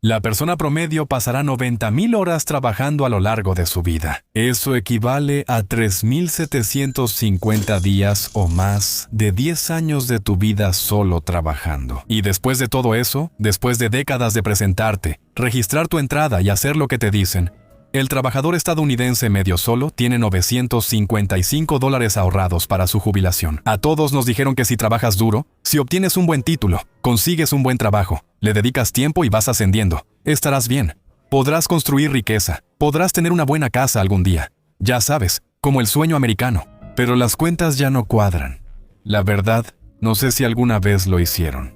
La persona promedio pasará 90.000 horas trabajando a lo largo de su vida. Eso equivale a 3.750 días o más de 10 años de tu vida solo trabajando. Y después de todo eso, después de décadas de presentarte, registrar tu entrada y hacer lo que te dicen, el trabajador estadounidense medio solo tiene $955 ahorrados para su jubilación. A todos nos dijeron que si trabajas duro, si obtienes un buen título, consigues un buen trabajo, le dedicas tiempo y vas ascendiendo, estarás bien. Podrás construir riqueza, podrás tener una buena casa algún día. Ya sabes, como el sueño americano. Pero las cuentas ya no cuadran. La verdad, no sé si alguna vez lo hicieron.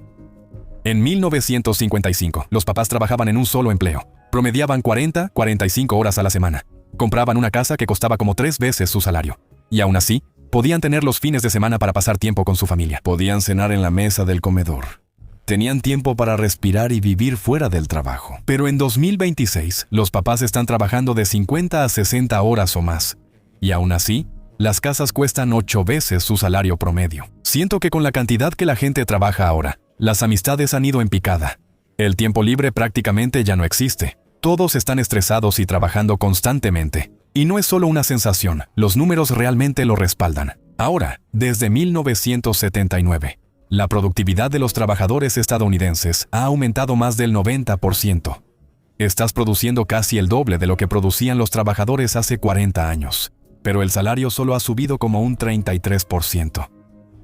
En 1955, los papás trabajaban en un solo empleo. Promediaban 45 horas a la semana. Compraban una casa que costaba como 3 veces su salario. Y aún así, podían tener los fines de semana para pasar tiempo con su familia. Podían cenar en la mesa del comedor. Tenían tiempo para respirar y vivir fuera del trabajo. Pero en 2026, los papás están trabajando de 50 a 60 horas o más. Y aún así, las casas cuestan 8 veces su salario promedio. Siento que con la cantidad que la gente trabaja ahora, las amistades han ido en picada. El tiempo libre prácticamente ya no existe. Todos están estresados y trabajando constantemente. Y no es solo una sensación, los números realmente lo respaldan. Ahora, desde 1979, la productividad de los trabajadores estadounidenses ha aumentado más del 90%. Estás produciendo casi el doble de lo que producían los trabajadores hace 40 años. Pero el salario solo ha subido como un 33%.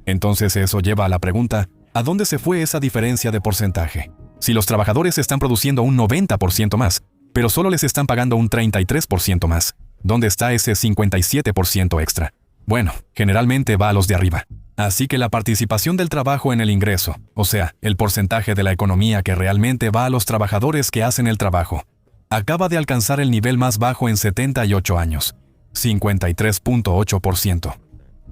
Entonces eso lleva a la pregunta, ¿a dónde se fue esa diferencia de porcentaje? Si los trabajadores están produciendo un 90% más, pero solo les están pagando un 33% más, ¿dónde está ese 57% extra? Bueno, generalmente va a los de arriba. Así que la participación del trabajo en el ingreso, o sea, el porcentaje de la economía que realmente va a los trabajadores que hacen el trabajo, acaba de alcanzar el nivel más bajo en 78 años, 53.8%.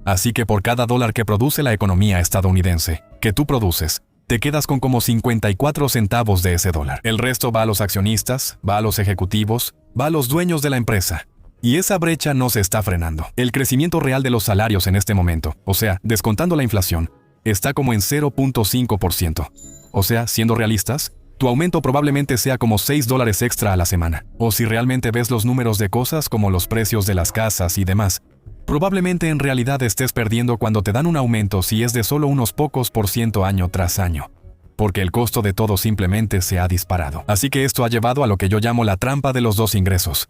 Así que por cada dólar que produce la economía estadounidense, que tú produces, te quedas con como 54 centavos de ese dólar. El resto va a los accionistas, va a los ejecutivos, va a los dueños de la empresa. Y esa brecha no se está frenando. El crecimiento real de los salarios en este momento, o sea, descontando la inflación, está como en 0.5%. O sea, siendo realistas, tu aumento probablemente sea como $6 extra a la semana. O si realmente ves los números de cosas como los precios de las casas y demás, probablemente en realidad estés perdiendo cuando te dan un aumento si es de solo unos pocos % año tras año, porque el costo de todo simplemente se ha disparado. Así que esto ha llevado a lo que yo llamo la trampa de los dos ingresos.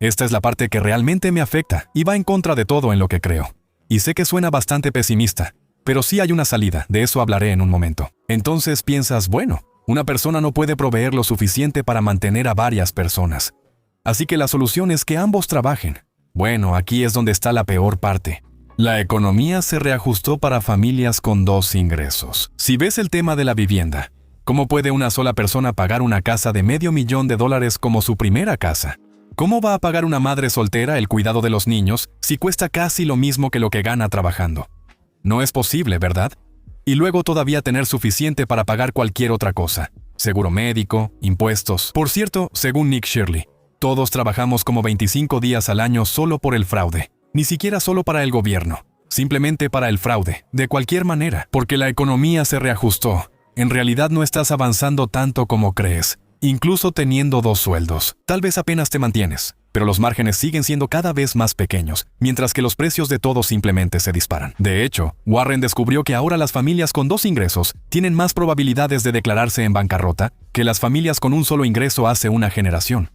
Esta es la parte que realmente me afecta y va en contra de todo en lo que creo. Y sé que suena bastante pesimista, pero sí hay una salida, de eso hablaré en un momento. Entonces piensas, bueno, una persona no puede proveer lo suficiente para mantener a varias personas. Así que la solución es que ambos trabajen. Bueno, aquí es donde está la peor parte. La economía se reajustó para familias con 2 ingresos. Si ves el tema de la vivienda, ¿cómo puede una sola persona pagar una casa de $500,000 como su primera casa? ¿Cómo va a pagar una madre soltera el cuidado de los niños si cuesta casi lo mismo que lo que gana trabajando? No es posible, ¿verdad? Y luego todavía tener suficiente para pagar cualquier otra cosa. Seguro médico, impuestos. Por cierto, según Nick Shirley, todos trabajamos como 25 días al año solo por el fraude. Ni siquiera solo para el gobierno. Simplemente para el fraude. De cualquier manera. Porque la economía se reajustó. En realidad no estás avanzando tanto como crees. Incluso teniendo 2 sueldos. Tal vez apenas te mantienes. Pero los márgenes siguen siendo cada vez más pequeños. Mientras que los precios de todo simplemente se disparan. De hecho, Warren descubrió que ahora las familias con 2 ingresos tienen más probabilidades de declararse en bancarrota que las familias con un solo ingreso hace una generación.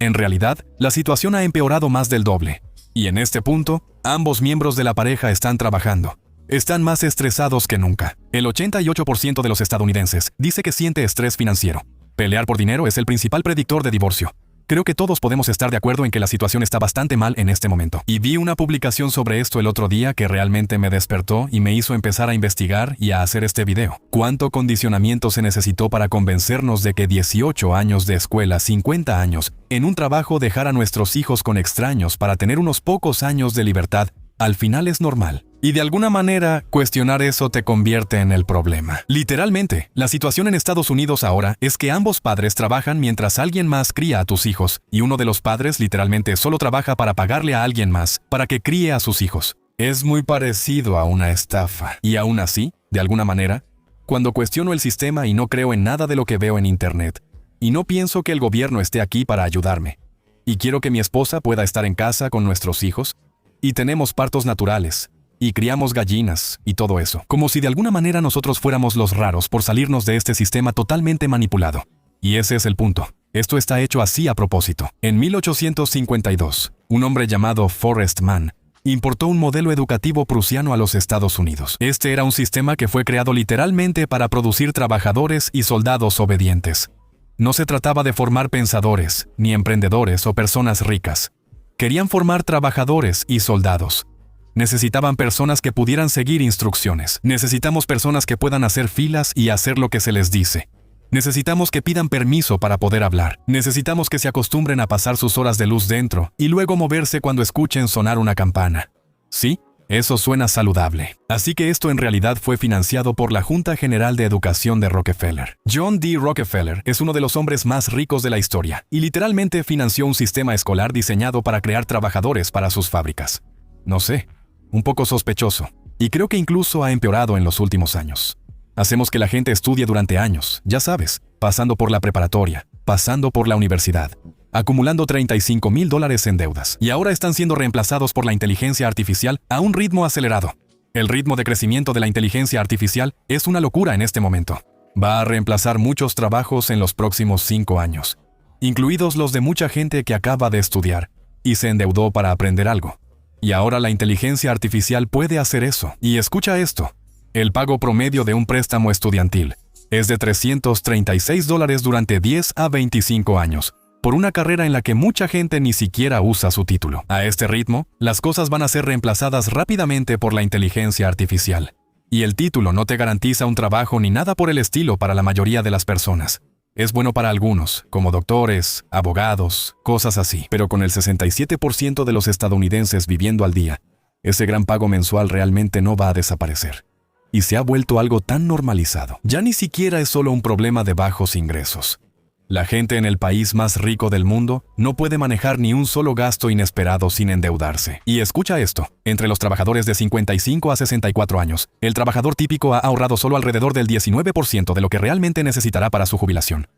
En realidad, la situación ha empeorado más del doble. Y en este punto, ambos miembros de la pareja están trabajando. Están más estresados que nunca. El 88% de los estadounidenses dice que siente estrés financiero. Pelear por dinero es el principal predictor de divorcio. Creo que todos podemos estar de acuerdo en que la situación está bastante mal en este momento. Y vi una publicación sobre esto el otro día que realmente me despertó y me hizo empezar a investigar y a hacer este video. ¿Cuánto condicionamiento se necesitó para convencernos de que 18 años de escuela, 50 años, en un trabajo dejar a nuestros hijos con extraños para tener unos pocos años de libertad, al final es normal? Y de alguna manera, cuestionar eso te convierte en el problema. Literalmente, la situación en Estados Unidos ahora es que ambos padres trabajan mientras alguien más cría a tus hijos, y uno de los padres literalmente solo trabaja para pagarle a alguien más para que críe a sus hijos. Es muy parecido a una estafa. Y aún así, de alguna manera, cuando cuestiono el sistema y no creo en nada de lo que veo en Internet, Y no pienso que el gobierno esté aquí para ayudarme. Y quiero que mi esposa pueda estar en casa con nuestros hijos. Y tenemos partos naturales. Y criamos gallinas y todo eso. Como si de alguna manera nosotros fuéramos los raros por salirnos de este sistema totalmente manipulado. Y ese es el punto. Esto está hecho así a propósito. En 1852, un hombre llamado Forrest Mann importó un modelo educativo prusiano a los Estados Unidos. Este era un sistema que fue creado literalmente para producir trabajadores y soldados obedientes. No se trataba de formar pensadores, ni emprendedores o personas ricas. Querían formar trabajadores y soldados. Necesitaban personas que pudieran seguir instrucciones. Necesitamos personas que puedan hacer filas y hacer lo que se les dice. Necesitamos que pidan permiso para poder hablar. Necesitamos que se acostumbren a pasar sus horas de luz dentro y luego moverse cuando escuchen sonar una campana. ¿Sí? Eso suena saludable. Así que esto en realidad fue financiado por la Junta General de Educación de Rockefeller. John D. Rockefeller es uno de los hombres más ricos de la historia y literalmente financió un sistema escolar diseñado para crear trabajadores para sus fábricas. No sé, un poco sospechoso. Y creo que incluso ha empeorado en los últimos años. Hacemos que la gente estudie durante años, ya sabes, pasando por la preparatoria, pasando por la universidad, acumulando $35,000 en deudas. Y ahora están siendo reemplazados por la inteligencia artificial a un ritmo acelerado. El ritmo de crecimiento de la inteligencia artificial es una locura en este momento. Va a reemplazar muchos trabajos en los próximos 5 años, incluidos los de mucha gente que acaba de estudiar y se endeudó para aprender algo. Y ahora la inteligencia artificial puede hacer eso. Y escucha esto. El pago promedio de un préstamo estudiantil es de $336 durante 10 a 25 años, por una carrera en la que mucha gente ni siquiera usa su título. A este ritmo, las cosas van a ser reemplazadas rápidamente por la inteligencia artificial. Y el título no te garantiza un trabajo ni nada por el estilo para la mayoría de las personas. Es bueno para algunos, como doctores, abogados, cosas así. Pero con el 67% de los estadounidenses viviendo al día, ese gran pago mensual realmente no va a desaparecer. Y se ha vuelto algo tan normalizado. Ya ni siquiera es solo un problema de bajos ingresos. La gente en el país más rico del mundo no puede manejar ni un solo gasto inesperado sin endeudarse. Y escucha esto, entre los trabajadores de 55 a 64 años, el trabajador típico ha ahorrado solo alrededor del 19% de lo que realmente necesitará para su jubilación.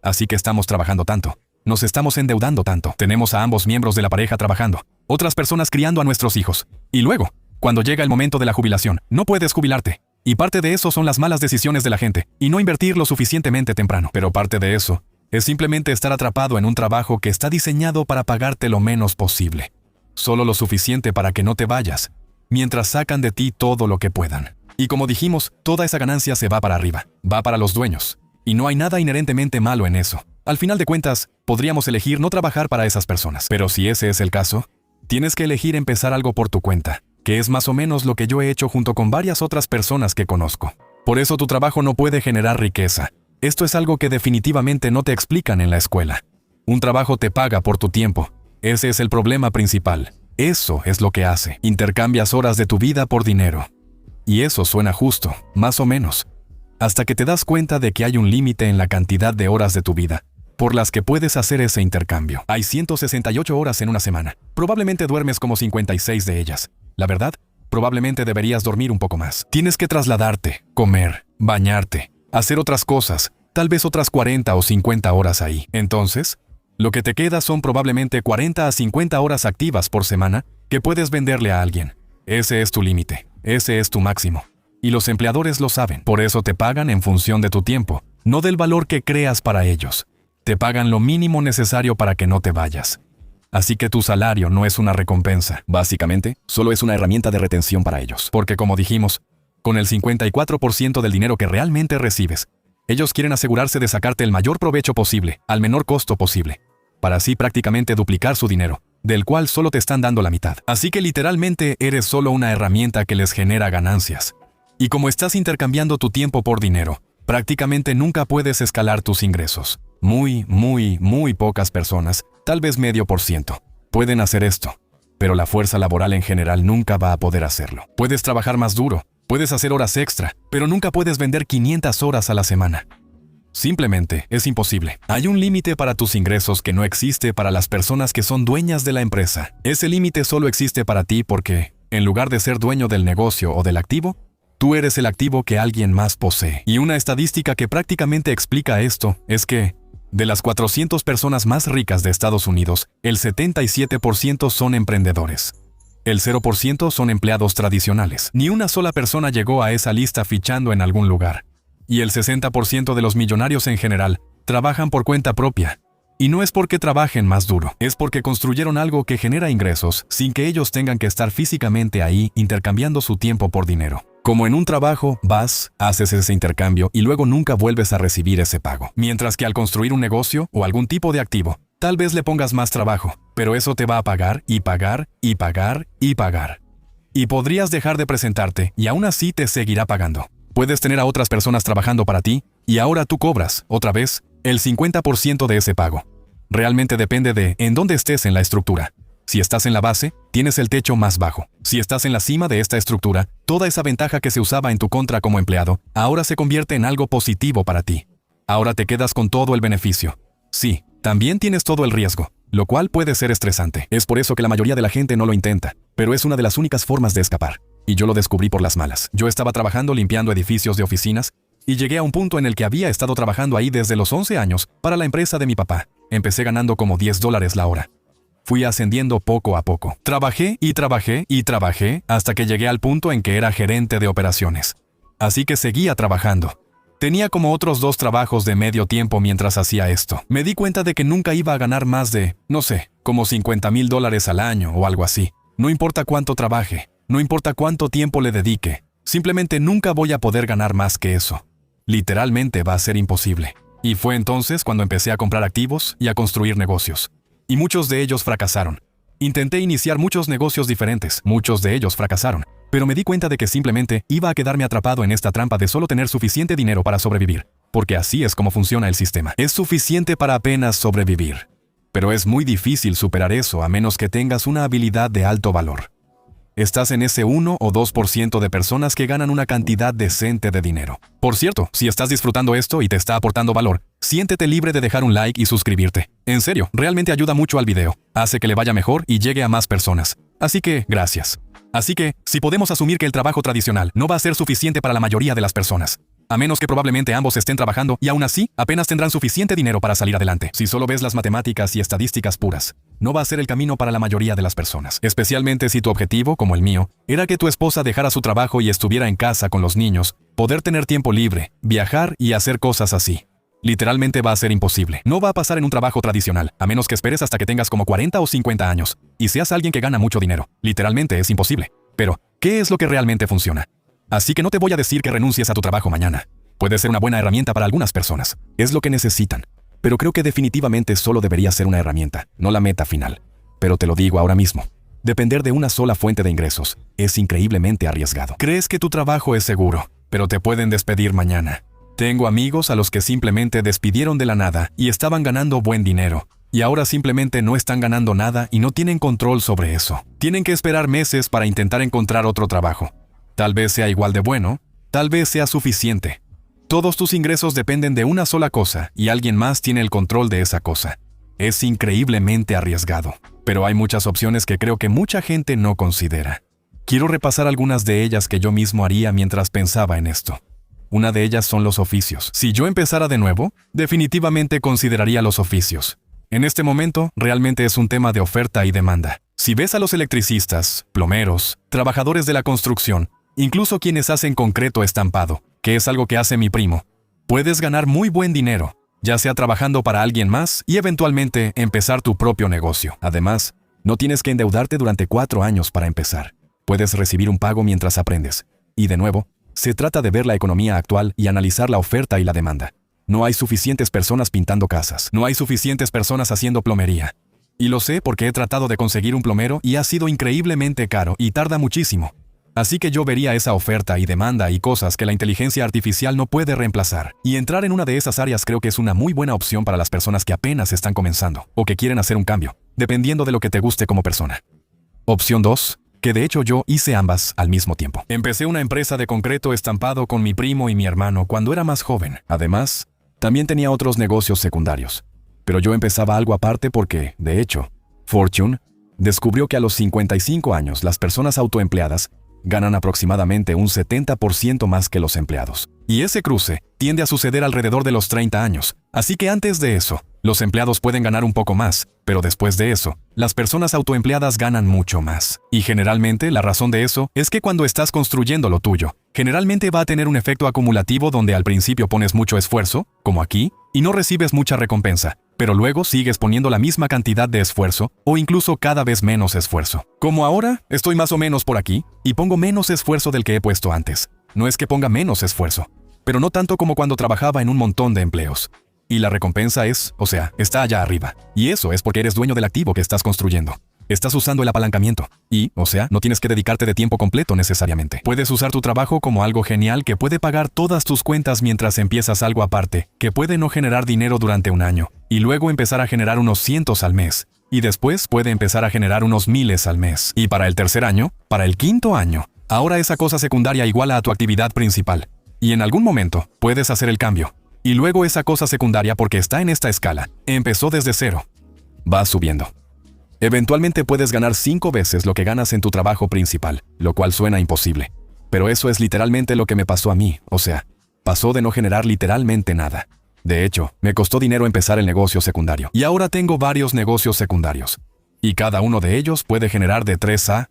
Así que estamos trabajando tanto. Nos estamos endeudando tanto. Tenemos a ambos miembros de la pareja trabajando, otras personas criando a nuestros hijos. Y luego, cuando llega el momento de la jubilación, no puedes jubilarte. Y parte de eso son las malas decisiones de la gente, y no invertir lo suficientemente temprano. Pero parte de eso es simplemente estar atrapado en un trabajo que está diseñado para pagarte lo menos posible. Solo lo suficiente para que no te vayas, mientras sacan de ti todo lo que puedan. Y como dijimos, toda esa ganancia se va para arriba, va para los dueños. Y no hay nada inherentemente malo en eso. Al final de cuentas, podríamos elegir no trabajar para esas personas. Pero si ese es el caso, tienes que elegir empezar algo por tu cuenta, que es más o menos lo que yo he hecho junto con varias otras personas que conozco. Por eso tu trabajo no puede generar riqueza. Esto es algo que definitivamente no te explican en la escuela. Un trabajo te paga por tu tiempo. Ese es el problema principal. Eso es lo que hace. Intercambias horas de tu vida por dinero. Y eso suena justo, más o menos. Hasta que te das cuenta de que hay un límite en la cantidad de horas de tu vida por las que puedes hacer ese intercambio. Hay 168 horas en una semana. Probablemente duermes como 56 de ellas. La verdad, probablemente deberías dormir un poco más. Tienes que trasladarte, comer, bañarte, hacer otras cosas, tal vez otras 40 o 50 horas ahí. Entonces, lo que te queda son probablemente 40 a 50 horas activas por semana que puedes venderle a alguien. Ese es tu límite, ese es tu máximo. Y los empleadores lo saben. Por eso te pagan en función de tu tiempo, no del valor que creas para ellos. Te pagan lo mínimo necesario para que no te vayas. Así que tu salario no es una recompensa. Básicamente, solo es una herramienta de retención para ellos. Porque como dijimos, con el 54% del dinero que realmente recibes, ellos quieren asegurarse de sacarte el mayor provecho posible, al menor costo posible, para así prácticamente duplicar su dinero, del cual solo te están dando la mitad. Así que literalmente eres solo una herramienta que les genera ganancias. Y como estás intercambiando tu tiempo por dinero, prácticamente nunca puedes escalar tus ingresos. Muy pocas personas, tal vez 0,5%, pueden hacer esto. Pero la fuerza laboral en general nunca va a poder hacerlo. Puedes trabajar más duro, puedes hacer horas extra, pero nunca puedes vender 500 horas a la semana. Simplemente es imposible. Hay un límite para tus ingresos que no existe para las personas que son dueñas de la empresa. Ese límite solo existe para ti porque, en lugar de ser dueño del negocio o del activo, tú eres el activo que alguien más posee. Y una estadística que prácticamente explica esto es que De las 400 personas más ricas de Estados Unidos, el 77% son emprendedores. El 0% son empleados tradicionales. Ni una sola persona llegó a esa lista fichando en algún lugar. Y el 60% de los millonarios en general trabajan por cuenta propia. Y no es porque trabajen más duro, es porque construyeron algo que genera ingresos sin que ellos tengan que estar físicamente ahí intercambiando su tiempo por dinero. Como en un trabajo, vas, haces ese intercambio y luego nunca vuelves a recibir ese pago. Mientras que al construir un negocio o algún tipo de activo, tal vez le pongas más trabajo, pero eso te va a pagar y pagar y pagar y pagar. Y podrías dejar de presentarte y aún así te seguirá pagando. Puedes tener a otras personas trabajando para ti y ahora tú cobras, otra vez, el 50% de ese pago. Realmente depende de en dónde estés en la estructura. Si estás en la base, tienes el techo más bajo. Si estás en la cima de esta estructura, toda esa ventaja que se usaba en tu contra como empleado, ahora se convierte en algo positivo para ti. Ahora te quedas con todo el beneficio. Sí, también tienes todo el riesgo, lo cual puede ser estresante. Es por eso que la mayoría de la gente no lo intenta, pero es una de las únicas formas de escapar. Y yo lo descubrí por las malas. Yo estaba trabajando limpiando edificios de oficinas, y llegué a un punto en el que había estado trabajando ahí desde los 11 años para la empresa de mi papá. Empecé ganando como $10 la hora. Fui ascendiendo poco a poco. Trabajé y trabajé y trabajé hasta que llegué al punto en que era gerente de operaciones. Así que seguía trabajando. Tenía como otros 2 trabajos de medio tiempo mientras hacía esto. Me di cuenta de que nunca iba a ganar más de, no sé, como $50,000 al año o algo así. No importa cuánto trabaje, no importa cuánto tiempo le dedique, simplemente nunca voy a poder ganar más que eso. Literalmente va a ser imposible. Y fue entonces cuando empecé a comprar activos y a construir negocios. Y muchos de ellos fracasaron. Intenté iniciar muchos negocios diferentes, muchos de ellos fracasaron, pero me di cuenta de que simplemente iba a quedarme atrapado en esta trampa de solo tener suficiente dinero para sobrevivir, porque así es como funciona el sistema. Es suficiente para apenas sobrevivir. Pero es muy difícil superar eso a menos que tengas una habilidad de alto valor. Estás en ese 1 o 2% de personas que ganan una cantidad decente de dinero. Por cierto, si estás disfrutando esto y te está aportando valor, siéntete libre de dejar un like y suscribirte. En serio, realmente ayuda mucho al video. Hace que le vaya mejor y llegue a más personas. Así que, gracias. Así que, si podemos asumir que el trabajo tradicional no va a ser suficiente para la mayoría de las personas, a menos que probablemente ambos estén trabajando y aún así apenas tendrán suficiente dinero para salir adelante. Si solo ves las matemáticas y estadísticas puras, no va a ser el camino para la mayoría de las personas. Especialmente si tu objetivo, como el mío, era que tu esposa dejara su trabajo y estuviera en casa con los niños, poder tener tiempo libre, viajar y hacer cosas así. Literalmente va a ser imposible. No va a pasar en un trabajo tradicional, a menos que esperes hasta que tengas como 40 o 50 años y seas alguien que gana mucho dinero. Literalmente es imposible. Pero, ¿qué es lo que realmente funciona? Así que no te voy a decir que renuncies a tu trabajo mañana. Puede ser una buena herramienta para algunas personas. Es lo que necesitan. Pero creo que definitivamente solo debería ser una herramienta, no la meta final. Pero te lo digo ahora mismo. Depender de una sola fuente de ingresos es increíblemente arriesgado. Crees que tu trabajo es seguro, pero te pueden despedir mañana. Tengo amigos a los que simplemente despidieron de la nada y estaban ganando buen dinero. Y ahora simplemente no están ganando nada y no tienen control sobre eso. Tienen que esperar meses para intentar encontrar otro trabajo. Tal vez sea igual de bueno, tal vez sea suficiente. Todos tus ingresos dependen de una sola cosa y alguien más tiene el control de esa cosa. Es increíblemente arriesgado, pero hay muchas opciones que creo que mucha gente no considera. Quiero repasar algunas de ellas que yo mismo haría mientras pensaba en esto. Una de ellas son los oficios. Si yo empezara de nuevo, definitivamente consideraría los oficios. En este momento, realmente es un tema de oferta y demanda. Si ves a los electricistas, plomeros, trabajadores de la construcción, incluso quienes hacen concreto estampado, que es algo que hace mi primo, puedes ganar muy buen dinero, ya sea trabajando para alguien más y eventualmente empezar tu propio negocio. Además, no tienes que endeudarte durante 4 años para empezar. Puedes recibir un pago mientras aprendes. Y de nuevo, se trata de ver la economía actual y analizar la oferta y la demanda. No hay suficientes personas pintando casas. No hay suficientes personas haciendo plomería. Y lo sé porque he tratado de conseguir un plomero y ha sido increíblemente caro y tarda muchísimo. Así que yo vería esa oferta y demanda y cosas que la inteligencia artificial no puede reemplazar. Y entrar en una de esas áreas creo que es una muy buena opción para las personas que apenas están comenzando o que quieren hacer un cambio, dependiendo de lo que te guste como persona. Opción 2. Que de hecho yo hice ambas al mismo tiempo. Empecé una empresa de concreto estampado con mi primo y mi hermano cuando era más joven. Además, también tenía otros negocios secundarios. Pero yo empezaba algo aparte porque, de hecho, Fortune descubrió que a los 55 años las personas autoempleadas ganan aproximadamente un 70% más que los empleados. Y ese cruce tiende a suceder alrededor de los 30 años. Así que antes de eso, los empleados pueden ganar un poco más, pero después de eso, las personas autoempleadas ganan mucho más. Y generalmente la razón de eso es que cuando estás construyendo lo tuyo, generalmente va a tener un efecto acumulativo donde al principio pones mucho esfuerzo, como aquí, y no recibes mucha recompensa, pero luego sigues poniendo la misma cantidad de esfuerzo o incluso cada vez menos esfuerzo. Como ahora, estoy más o menos por aquí y pongo menos esfuerzo del que he puesto antes. No es que ponga menos esfuerzo, pero no tanto como cuando trabajaba en un montón de empleos. Y la recompensa es, está allá arriba. Y eso es porque eres dueño del activo que estás construyendo. Estás usando el apalancamiento. Y, no tienes que dedicarte de tiempo completo necesariamente. Puedes usar tu trabajo como algo genial que puede pagar todas tus cuentas mientras empiezas algo aparte, que puede no generar dinero durante un año, y luego empezar a generar unos cientos al mes. Y después puede empezar a generar unos miles al mes. Y para el tercer año, para el quinto año, ahora esa cosa secundaria iguala a tu actividad principal. Y en algún momento, puedes hacer el cambio. Y luego esa cosa secundaria, porque está en esta escala, empezó desde cero. Vas subiendo. Eventualmente puedes ganar 5 veces lo que ganas en tu trabajo principal, lo cual suena imposible. Pero eso es literalmente lo que me pasó a mí, pasó de no generar literalmente nada. De hecho, me costó dinero empezar el negocio secundario. Y ahora tengo varios negocios secundarios. Y cada uno de ellos puede generar de 3 a,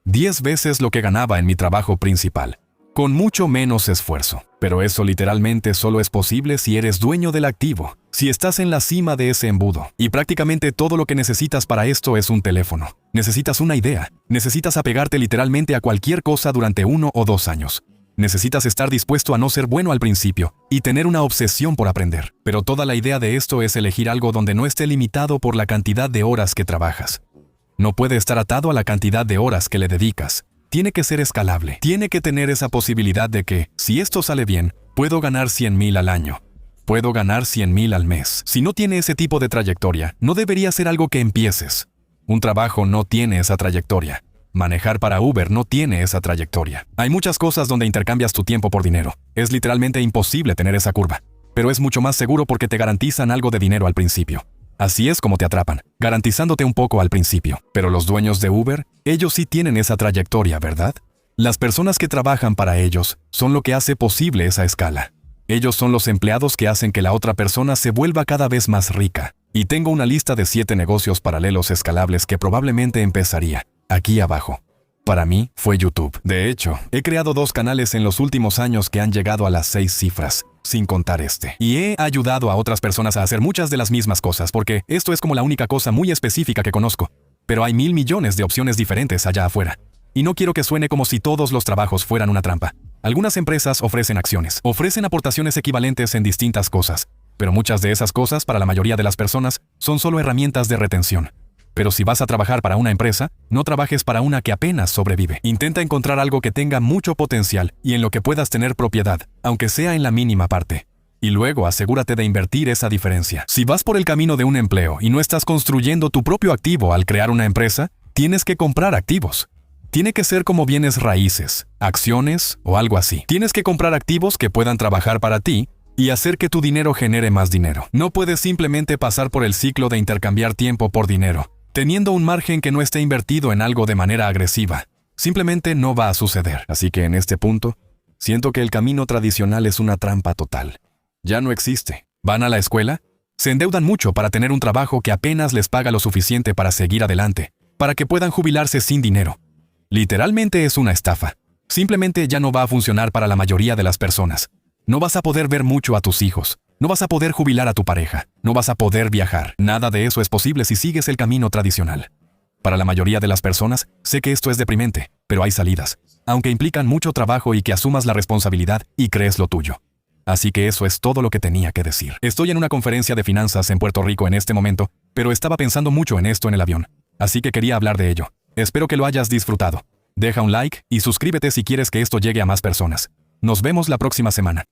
10 veces lo que ganaba en mi trabajo principal. Con mucho menos esfuerzo. Pero eso literalmente solo es posible si eres dueño del activo, si estás en la cima de ese embudo. Y prácticamente todo lo que necesitas para esto es un teléfono. Necesitas una idea. Necesitas apegarte literalmente a cualquier cosa durante 1 o 2 años. Necesitas estar dispuesto a no ser bueno al principio y tener una obsesión por aprender. Pero toda la idea de esto es elegir algo donde no esté limitado por la cantidad de horas que trabajas. No puede estar atado a la cantidad de horas que le dedicas. Tiene que ser escalable. Tiene que tener esa posibilidad de que, si esto sale bien, puedo ganar 100,000 al año. Puedo ganar 100,000 al mes. Si no tiene ese tipo de trayectoria, no debería ser algo que empieces. Un trabajo no tiene esa trayectoria. Manejar para Uber no tiene esa trayectoria. Hay muchas cosas donde intercambias tu tiempo por dinero. Es literalmente imposible tener esa curva. Pero es mucho más seguro porque te garantizan algo de dinero al principio. Así es como te atrapan, garantizándote un poco al principio. Pero los dueños de Uber, ellos sí tienen esa trayectoria, ¿verdad? Las personas que trabajan para ellos son lo que hace posible esa escala. Ellos son los empleados que hacen que la otra persona se vuelva cada vez más rica. Y tengo una lista de 7 negocios paralelos escalables que probablemente empezaría, aquí abajo. Para mí, fue YouTube. De hecho, he creado 2 canales en los últimos años que han llegado a las 6 cifras, sin contar este. Y he ayudado a otras personas a hacer muchas de las mismas cosas, porque esto es como la única cosa muy específica que conozco. Pero hay 1,000 millones de opciones diferentes allá afuera. Y no quiero que suene como si todos los trabajos fueran una trampa. Algunas empresas ofrecen acciones, ofrecen aportaciones equivalentes en distintas cosas, pero muchas de esas cosas para la mayoría de las personas son solo herramientas de retención. Pero si vas a trabajar para una empresa, no trabajes para una que apenas sobrevive. Intenta encontrar algo que tenga mucho potencial y en lo que puedas tener propiedad, aunque sea en la mínima parte. Y luego asegúrate de invertir esa diferencia. Si vas por el camino de un empleo y no estás construyendo tu propio activo al crear una empresa, tienes que comprar activos. Tiene que ser como bienes raíces, acciones o algo así. Tienes que comprar activos que puedan trabajar para ti y hacer que tu dinero genere más dinero. No puedes simplemente pasar por el ciclo de intercambiar tiempo por dinero, teniendo un margen que no esté invertido en algo de manera agresiva. Simplemente no va a suceder. Así que en este punto, siento que el camino tradicional es una trampa total. Ya no existe. ¿Van a la escuela? Se endeudan mucho para tener un trabajo que apenas les paga lo suficiente para seguir adelante, para que puedan jubilarse sin dinero. Literalmente es una estafa. Simplemente ya no va a funcionar para la mayoría de las personas. No vas a poder ver mucho a tus hijos. No vas a poder jubilar a tu pareja. No vas a poder viajar. Nada de eso es posible si sigues el camino tradicional. Para la mayoría de las personas, sé que esto es deprimente, pero hay salidas, aunque implican mucho trabajo y que asumas la responsabilidad y crees lo tuyo. Así que eso es todo lo que tenía que decir. Estoy en una conferencia de finanzas en Puerto Rico en este momento, pero estaba pensando mucho en esto en el avión. Así que quería hablar de ello. Espero que lo hayas disfrutado. Deja un like y suscríbete si quieres que esto llegue a más personas. Nos vemos la próxima semana.